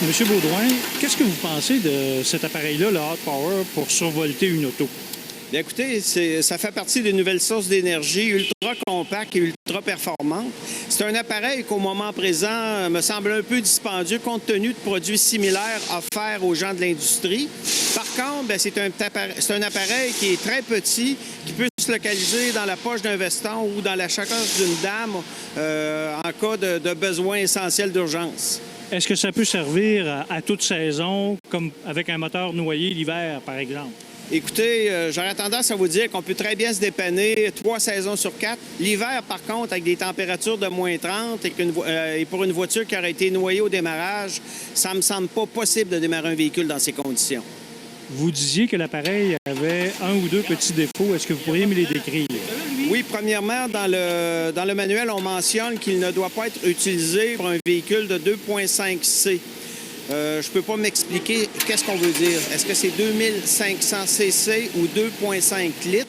Monsieur Baudouin, qu'est-ce que vous pensez de cet appareil-là, le Hot Power, pour survolter une auto? Bien, écoutez, ça fait partie des nouvelles sources d'énergie ultra compactes et ultra performantes. C'est un appareil qu'au moment présent me semble un peu dispendieux compte tenu de produits similaires offerts aux gens de l'industrie. Par contre, bien, c'est un appareil qui est très petit, qui peut se localiser dans la poche d'un veston ou dans la sacoche d'une dame en cas de besoin essentiel d'urgence. Est-ce que ça peut servir à toute saison, comme avec un moteur noyé l'hiver, par exemple? Écoutez, j'aurais tendance à vous dire qu'on peut très bien se dépanner 3 saisons sur 4. L'hiver, par contre, avec des températures de moins 30 et pour une voiture qui aurait été noyée au démarrage, ça me semble pas possible de démarrer un véhicule dans ces conditions. Vous disiez que l'appareil avait un ou deux petits défauts. Est-ce que vous pourriez me les décrire? Oui, premièrement, dans le manuel, on mentionne qu'il ne doit pas être utilisé pour un véhicule de 2,5 C. Je ne peux pas m'expliquer qu'est-ce qu'on veut dire. Est-ce que c'est 2500 cc ou 2,5 litres?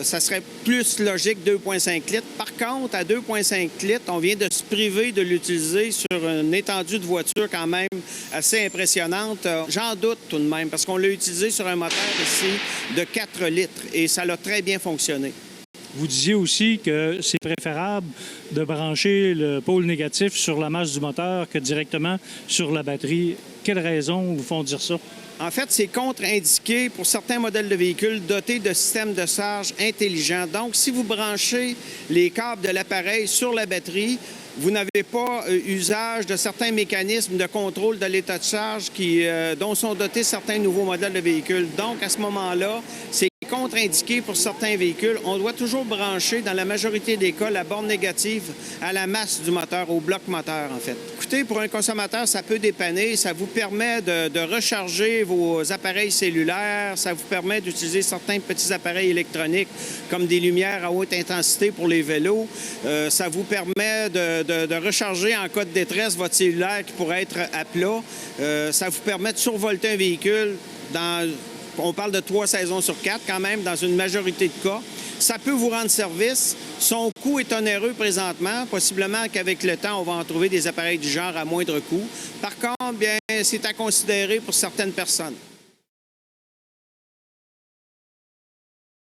Ça serait plus logique 2,5 litres. Par contre, à 2,5 litres, on vient de se priver de l'utiliser sur une étendue de voiture quand même assez impressionnante. J'en doute tout de même parce qu'on l'a utilisé sur un moteur ici de 4 litres et ça a très bien fonctionné. Vous disiez aussi que c'est préférable de brancher le pôle négatif sur la masse du moteur que directement sur la batterie. Quelles raisons vous font dire ça? En fait, c'est contre-indiqué pour certains modèles de véhicules dotés de systèmes de charge intelligents. Donc, si vous branchez les câbles de l'appareil sur la batterie, vous n'avez pas usage de certains mécanismes de contrôle de l'état de charge dont sont dotés certains nouveaux modèles de véhicules. Donc, à ce moment-là, c'est contre-indiqué pour certains véhicules. On doit toujours brancher, dans la majorité des cas, la borne négative à la masse du moteur, au bloc moteur, en fait. Écoutez, pour un consommateur, ça peut dépanner. Ça vous permet de recharger vos appareils cellulaires. Ça vous permet d'utiliser certains petits appareils électroniques, comme des lumières à haute intensité pour les vélos. Ça vous permet de recharger en cas de détresse votre cellulaire qui pourrait être à plat. Ça vous permet de survolter un véhicule on parle de 3 saisons sur 4 quand même, dans une majorité de cas. Ça peut vous rendre service. Son coût est onéreux présentement. Possiblement qu'avec le temps, on va en trouver des appareils du genre à moindre coût. Par contre, bien, c'est à considérer pour certaines personnes.